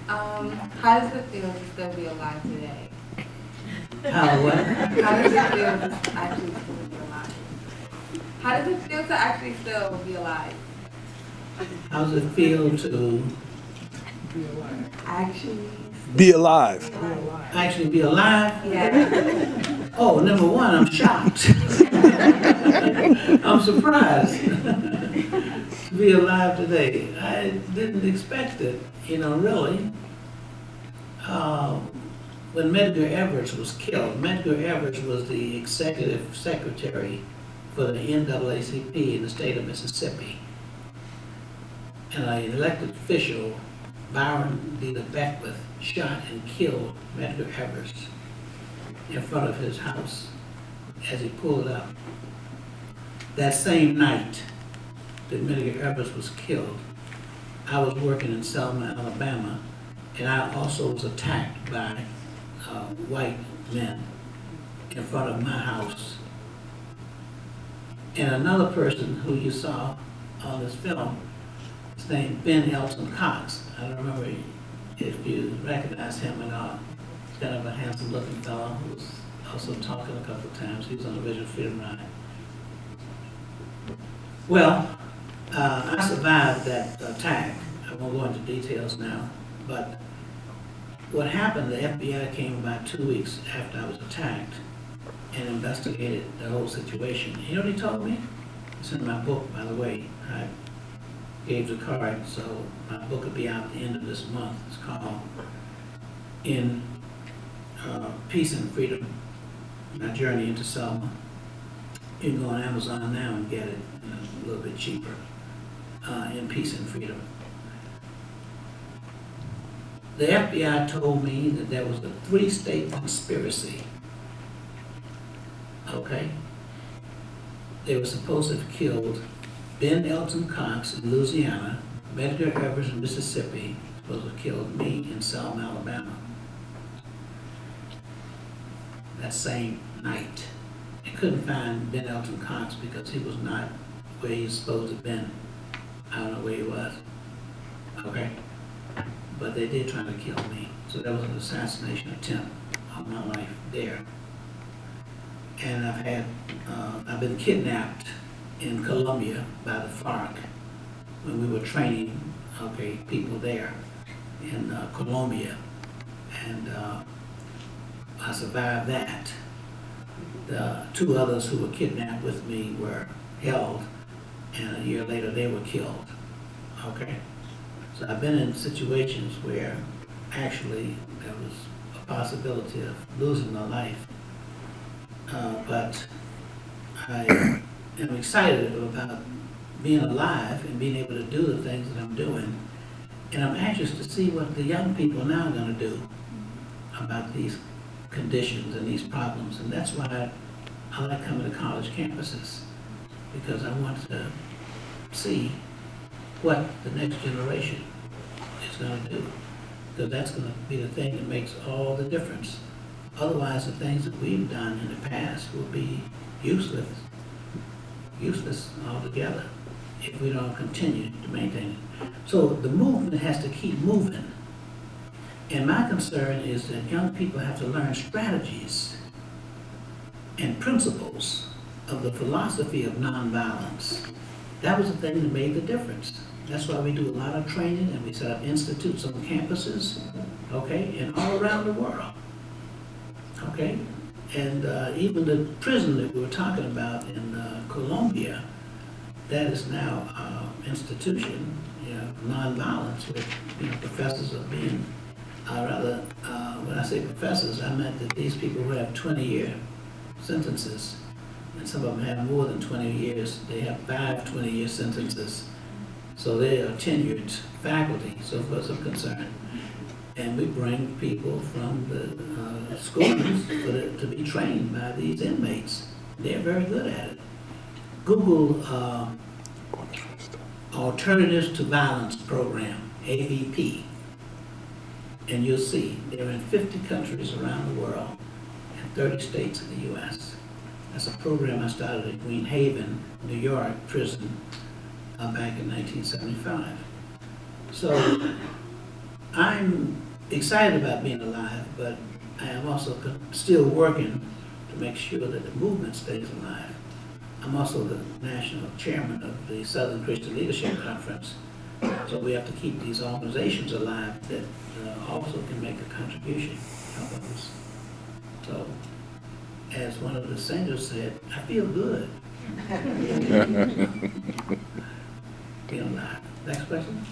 How does it feel to still be alive today? How what? How does it feel to actually still be alive? How does it feel to actually still be alive? How does it feel to Actually, Be alive. actually be alive? yeah. Oh, number one, I'm shocked. I'm surprised to be alive today. I didn't expect it, really. When Medgar Evers was killed, Medgar Evers was the executive secretary for the NAACP in the state of Mississippi. And an elected official, Byron D. Beckwith, shot and killed Medgar Evers in front of his house as he pulled up. That same night that Medgar Evers was killed, I was working in Selma, Alabama, and I also was attacked by white men in front of my house. And another person who you saw on this film, his name Ben Elton Cox. I don't remember if you recognize him or not. He's kind of a handsome looking fellow who's also talking a couple of times. He was on the Vision Freedom Ride. Well, I survived that attack. I won't go into details now, but what happened, the FBI came about 2 weeks after I was attacked and investigated the whole situation. You know what he told me? It's in my book, by the way. I gave the card, so my book will be out at the end of this month. It's called In Peace and Freedom, My Journey into Selma. You can go on Amazon now and get it a little bit cheaper, In Peace and Freedom. The FBI told me that there was a 3-state conspiracy, okay? They were supposed to have killed Ben Elton Cox in Louisiana, Medgar Evers in Mississippi, supposed to have killed me in Selma, Alabama. That same night. They couldn't find Ben Elton Cox because he was not where he was supposed to have been. I don't know where he was, okay? But they did try to kill me. So that was an assassination attempt on my life there. And I've been kidnapped in Colombia by the FARC when we were training, people there in Colombia. And I survived that. The 2 others who were kidnapped with me were held, and a year later they were killed, okay? So I've been in situations where actually there was a possibility of losing my life. But I am excited about being alive and being able to do the things that I'm doing. And I'm anxious to see what the young people now are going to do about these conditions and these problems. And that's why I like coming to college campuses, because I want to see what the next generation is going to do, because that's going to be the thing that makes all the difference. Otherwise, the things that we've done in the past will be useless altogether if we don't continue to maintain it. So the movement has to keep moving. And my concern is that young people have to learn strategies and principles of the philosophy of nonviolence. That was the thing that made the difference. That's why we do a lot of training and we set up institutes on campuses, and all around the world, And even the prison that we were talking about in Colombia, that is now an institution, nonviolence, with professors of being, when I say professors, I meant that these people who have 20-year sentences, and some of them have more than 20 years, they have 5 20-year sentences. So they are tenured faculty, so far as I'm concerned. And we bring people from the schools to be trained by these inmates. They're very good at it. Google Alternatives to Violence Program, AVP, and you'll see they're in 50 countries around the world and 30 states in the U.S. That's a program I started at Green Haven, New York prison back in 1975. So I I'm excited about being alive, but I am also still working to make sure that the movement stays alive. I'm also the national chairman of the Southern Christian Leadership Conference. So we have to keep these organizations alive that also can make a contribution, help others. So, as one of the singers said, I feel good. Being alive. Next question?